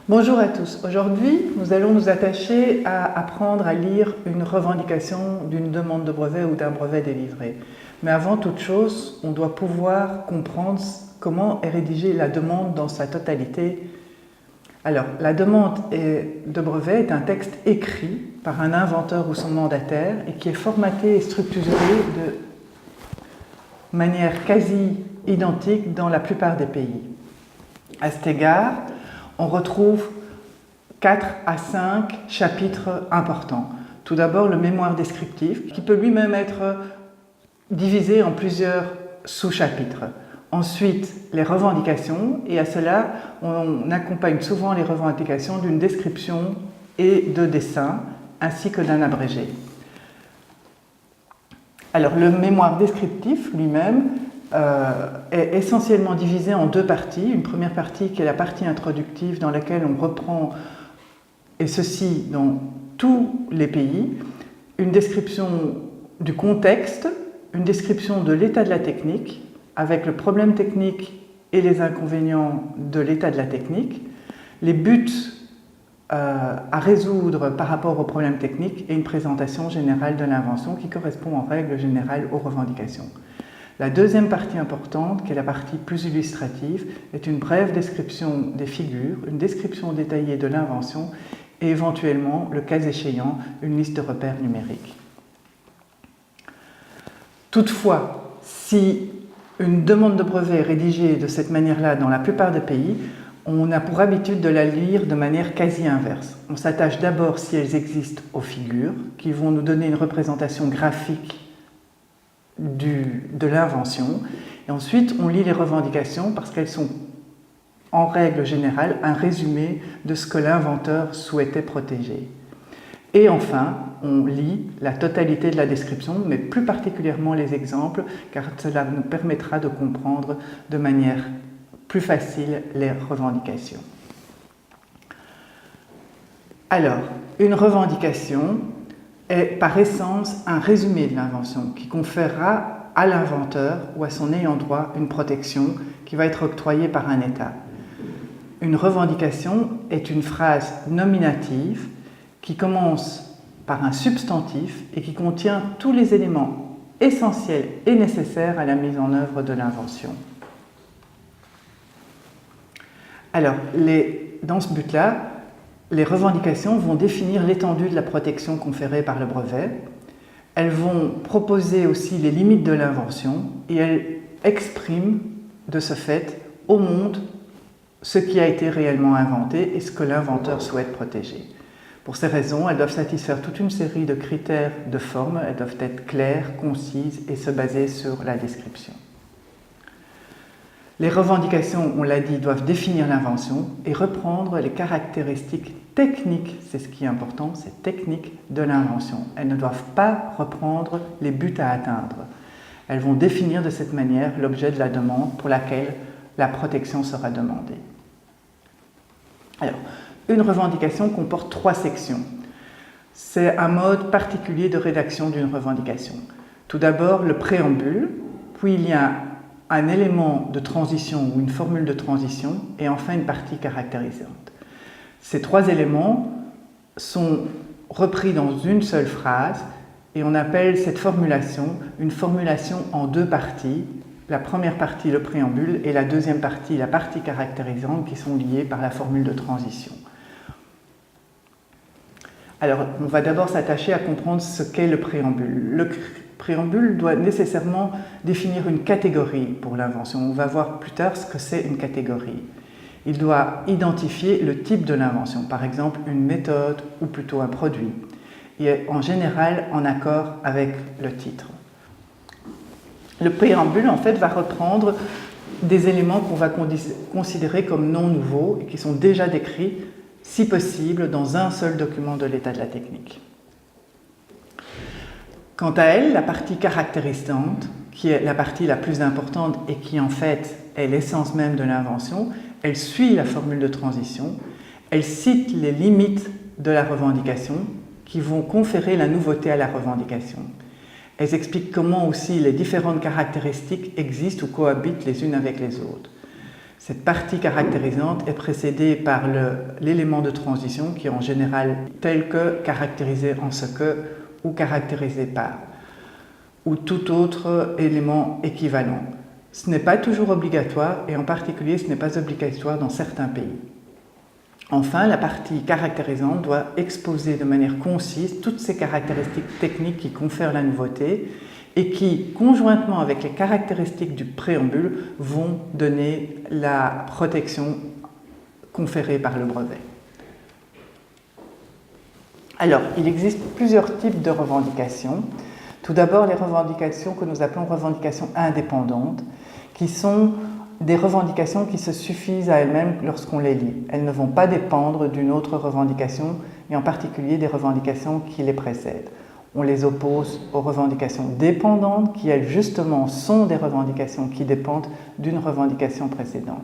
Bonjour à tous. Aujourd'hui, nous allons nous attacher à apprendre à lire une revendication d'une demande de brevet ou d'un brevet délivré. Mais avant toute chose, on doit pouvoir comprendre comment est rédigée la demande dans sa totalité. Alors, la demande de brevet est un texte écrit par un inventeur ou son mandataire et qui est formaté et structuré de manière quasi identique dans la plupart des pays. À cet égard, on retrouve 4 à 5 chapitres importants. Tout d'abord, le mémoire descriptif, qui peut lui-même être divisé en plusieurs sous-chapitres. Ensuite, les revendications, et à cela, on accompagne souvent les revendications d'une description et de dessin, ainsi que d'un abrégé. Alors, le mémoire descriptif lui-même est essentiellement divisé en deux parties. Une première partie qui est la partie introductive dans laquelle on reprend, et ceci dans tous les pays, une description du contexte, une description de l'état de la technique, avec le problème technique et les inconvénients de l'état de la technique, les buts à résoudre par rapport au problème technique et une présentation générale de l'invention qui correspond en règle générale aux revendications. La deuxième partie importante, qui est la partie plus illustrative, est une brève description des figures, une description détaillée de l'invention et éventuellement, le cas échéant, une liste de repères numériques. Toutefois, si une demande de brevet est rédigée de cette manière-là dans la plupart des pays, on a pour habitude de la lire de manière quasi inverse. On s'attache d'abord, si elles existent, aux figures, qui vont nous donner une représentation graphique de l'invention, et ensuite on lit les revendications parce qu'elles sont en règle générale un résumé de ce que l'inventeur souhaitait protéger. Et enfin, on lit la totalité de la description, mais plus particulièrement les exemples, car cela nous permettra de comprendre de manière plus facile les revendications. Alors, une revendication est par essence un résumé de l'invention qui conférera à l'inventeur ou à son ayant droit une protection qui va être octroyée par un État. Une revendication est une phrase nominative qui commence par un substantif et qui contient tous les éléments essentiels et nécessaires à la mise en œuvre de l'invention. Alors, dans ce but-là, les revendications vont définir l'étendue de la protection conférée par le brevet. Elles vont proposer aussi les limites de l'invention et elles expriment de ce fait au monde ce qui a été réellement inventé et ce que l'inventeur souhaite protéger. Pour ces raisons, elles doivent satisfaire toute une série de critères de forme, elles doivent être claires, concises et se baser sur la description. Les revendications, on l'a dit, doivent définir l'invention et reprendre les caractéristiques techniques, c'est ce qui est important, c'est technique de l'invention. Elles ne doivent pas reprendre les buts à atteindre. Elles vont définir de cette manière l'objet de la demande pour laquelle la protection sera demandée. Alors, une revendication comporte 3 sections. C'est un mode particulier de rédaction d'une revendication. Tout d'abord, le préambule, puis il y a un élément de transition ou une formule de transition, et enfin une partie caractérisante. Ces 3 éléments sont repris dans une seule phrase, et on appelle cette formulation une formulation en 2 parties. La première partie, le préambule, et la deuxième partie, la partie caractérisante, qui sont liées par la formule de transition. Alors, on va d'abord s'attacher à comprendre ce qu'est le préambule. Le préambule doit nécessairement définir une catégorie pour l'invention. On va voir plus tard ce que c'est une catégorie. Il doit identifier le type de l'invention, par exemple une méthode ou plutôt un produit, et en général en accord avec le titre. Le préambule, en fait, va reprendre des éléments qu'on va considérer comme non nouveaux et qui sont déjà décrits, si possible, dans un seul document de l'état de la technique. Quant à elle, la partie caractérisante, qui est la partie la plus importante et qui, en fait, est l'essence même de l'invention, elle suit la formule de transition, elle cite les limites de la revendication qui vont conférer la nouveauté à la revendication. Elles expliquent comment aussi les différentes caractéristiques existent ou cohabitent les unes avec les autres. Cette partie caractérisante est précédée par l'élément de transition qui est en général tel que, caractérisé en ce que ou caractérisé par, ou tout autre élément équivalent. Ce n'est pas toujours obligatoire et en particulier ce n'est pas obligatoire dans certains pays. Enfin, la partie caractérisante doit exposer de manière concise toutes ces caractéristiques techniques qui confèrent la nouveauté et qui, conjointement avec les caractéristiques du préambule, vont donner la protection conférée par le brevet. Alors, il existe plusieurs types de revendications. Tout d'abord, les revendications que nous appelons revendications indépendantes, qui sont des revendications qui se suffisent à elles-mêmes lorsqu'on les lit. Elles ne vont pas dépendre d'une autre revendication, et en particulier des revendications qui les précèdent. On les oppose aux revendications dépendantes, qui elles justement sont des revendications qui dépendent d'une revendication précédente.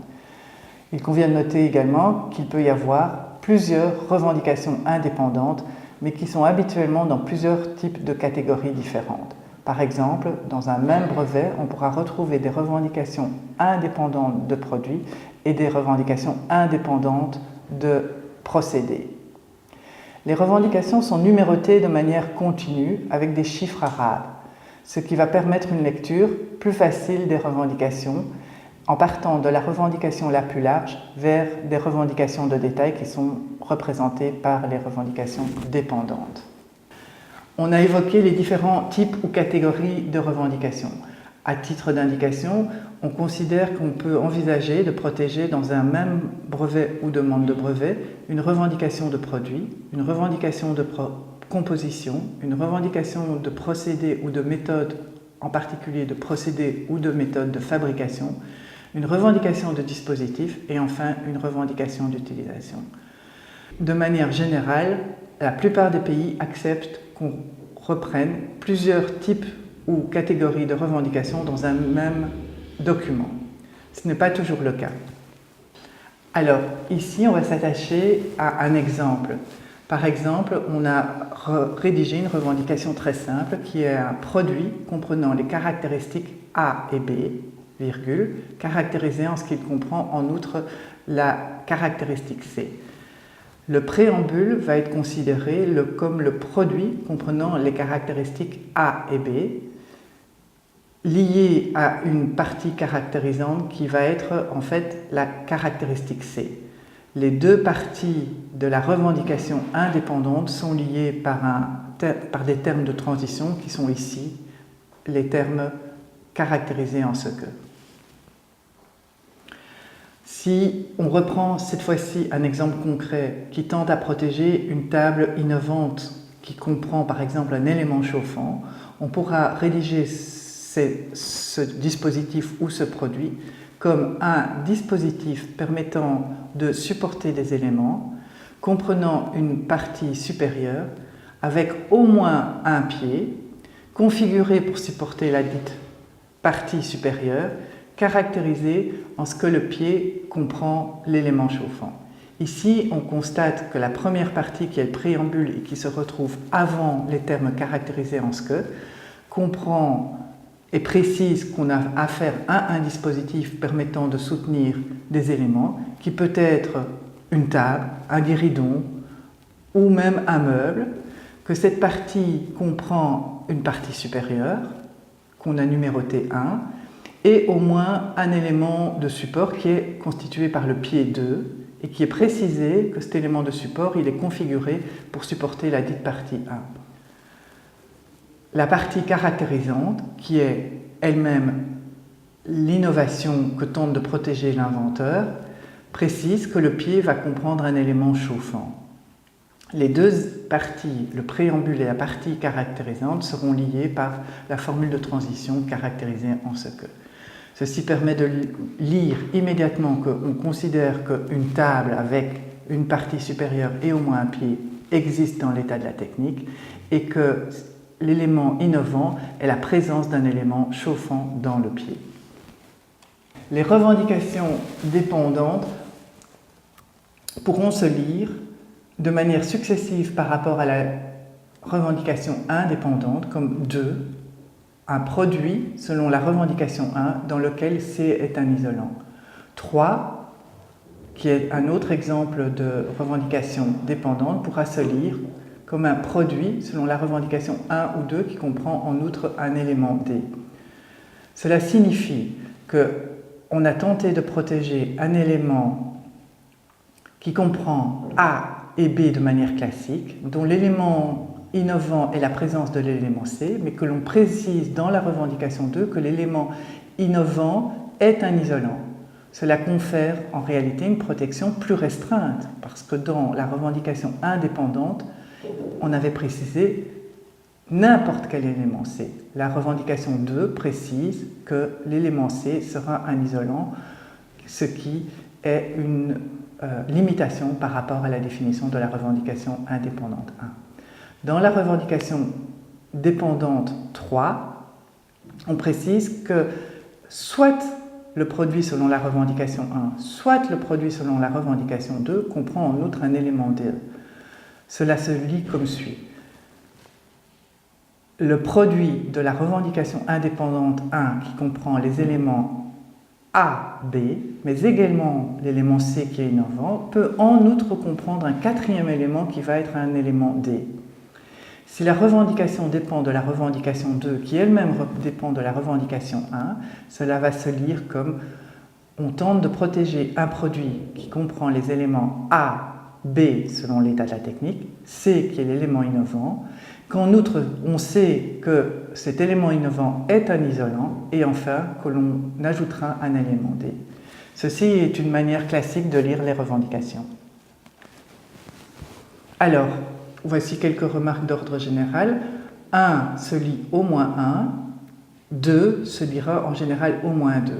Il convient de noter également qu'il peut y avoir plusieurs revendications indépendantes, mais qui sont habituellement dans plusieurs types de catégories différentes. Par exemple, dans un même brevet, on pourra retrouver des revendications indépendantes de produits et des revendications indépendantes de procédés. Les revendications sont numérotées de manière continue avec des chiffres arabes, ce qui va permettre une lecture plus facile des revendications en partant de la revendication la plus large vers des revendications de détail qui sont représentées par les revendications dépendantes. On a évoqué les différents types ou catégories de revendications. À titre d'indication, on considère qu'on peut envisager de protéger dans un même brevet ou demande de brevet une revendication de produit, une revendication de composition, une revendication de procédé ou de méthode, en particulier de procédé ou de méthode de fabrication, une revendication de dispositif et enfin une revendication d'utilisation. De manière générale, la plupart des pays acceptent qu'on reprenne plusieurs types ou catégories de revendications dans un même document. Ce n'est pas toujours le cas. Alors, ici, on va s'attacher à un exemple. Par exemple, on a rédigé une revendication très simple qui est un produit comprenant les caractéristiques A et B, virgule, caractérisé en ce qu'il comprend en outre la caractéristique C. Le préambule va être considéré comme le produit comprenant les caractéristiques A et B, lié à une partie caractérisante qui va être en fait la caractéristique C. Les deux parties de la revendication indépendante sont liées par des termes de transition qui sont ici les termes caractérisés en ce que. Si on reprend cette fois-ci un exemple concret qui tente à protéger une table innovante qui comprend par exemple un élément chauffant, on pourra rédiger ce dispositif ou ce produit comme un dispositif permettant de supporter des éléments, comprenant une partie supérieure avec au moins un pied, configuré pour supporter la dite partie supérieure, caractérisé en ce que le pied comprend l'élément chauffant. Ici, on constate que la première partie, qui est le préambule et qui se retrouve avant les termes caractérisés en ce que, comprend et précise qu'on a affaire à un dispositif permettant de soutenir des éléments, qui peut être une table, un guéridon ou même un meuble, que cette partie comprend une partie supérieure, qu'on a numéroté 1, et au moins un élément de support qui est constitué par le pied 2 et qui est précisé que cet élément de support il est configuré pour supporter la dite partie 1. La partie caractérisante, qui est elle-même l'innovation que tente de protéger l'inventeur, précise que le pied va comprendre un élément chauffant. Les deux parties, le préambule et la partie caractérisante, seront liées par la formule de transition caractérisée en ce que. Ceci permet de lire immédiatement qu'on considère qu'une table avec une partie supérieure et au moins un pied existe dans l'état de la technique et que l'élément innovant est la présence d'un élément chauffant dans le pied. Les revendications dépendantes pourront se lire de manière successive par rapport à la revendication indépendante comme 2, un produit selon la revendication 1 dans lequel C est un isolant. 3, qui est un autre exemple de revendication dépendante, pourra se lire comme un produit selon la revendication 1 ou 2 qui comprend en outre un élément D. Cela signifie qu'on a tenté de protéger un élément qui comprend A et B de manière classique, dont l'élément innovant est la présence de l'élément C, mais que l'on précise dans la revendication 2 que l'élément innovant est un isolant. Cela confère en réalité une protection plus restreinte, parce que dans la revendication indépendante, on avait précisé n'importe quel élément C. La revendication 2 précise que l'élément C sera un isolant, ce qui est une limitation par rapport à la définition de la revendication indépendante 1. Dans la revendication dépendante 3, on précise que soit le produit selon la revendication 1, soit le produit selon la revendication 2 comprend en outre un élément D. Cela se lit comme suit. Le produit de la revendication indépendante 1 qui comprend les éléments A, B, mais également l'élément C qui est innovant, peut en outre comprendre un quatrième élément qui va être un élément D. Si la revendication dépend de la revendication 2, qui elle-même dépend de la revendication 1, cela va se lire comme on tente de protéger un produit qui comprend les éléments A, B selon l'état de la technique, C qui est l'élément innovant, qu'en outre on sait que cet élément innovant est un isolant, et enfin que l'on ajoutera un élément D. Ceci est une manière classique de lire les revendications. Alors, voici quelques remarques d'ordre général. 1 se lit au moins 1, 2 se lira en général au moins 2.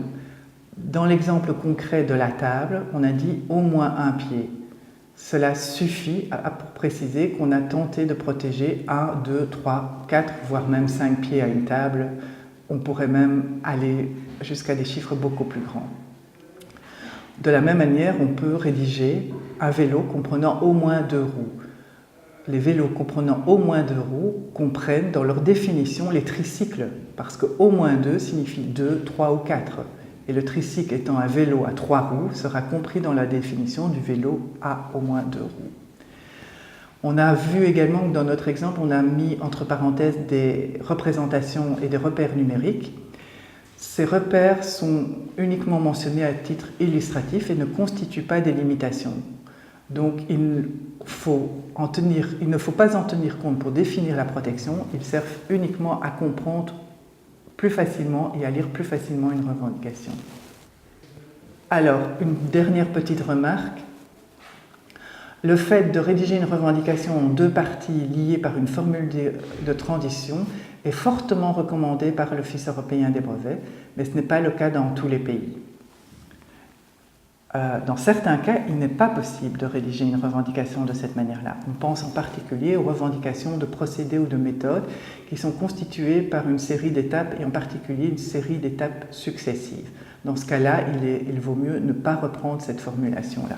Dans l'exemple concret de la table, on a dit au moins un pied. Cela suffit pour préciser qu'on a tenté de protéger 1, 2, 3, 4, voire même 5 pieds à une table. On pourrait même aller jusqu'à des chiffres beaucoup plus grands. De la même manière, on peut rédiger un vélo comprenant au moins 2 roues. Les vélos comprenant au moins 2 roues comprennent dans leur définition les tricycles, parce que au moins 2 signifie 2, 3 ou 4. Et le tricycle étant un vélo à 3 roues sera compris dans la définition du vélo à au moins 2 roues. On a vu également que dans notre exemple, on a mis entre parenthèses des représentations et des repères numériques. Ces repères sont uniquement mentionnés à titre illustratif et ne constituent pas des limitations. Donc il ne faut pas en tenir compte pour définir la protection, ils servent uniquement à comprendre plus facilement et à lire plus facilement une revendication. Alors, une dernière petite remarque. Le fait de rédiger une revendication en 2 parties liées par une formule de transition est fortement recommandé par l'Office européen des brevets, mais ce n'est pas le cas dans tous les pays. Dans certains cas, il n'est pas possible de rédiger une revendication de cette manière-là. On pense en particulier aux revendications de procédés ou de méthodes qui sont constituées par une série d'étapes et en particulier une série d'étapes successives. Dans ce cas-là, il vaut mieux ne pas reprendre cette formulation-là.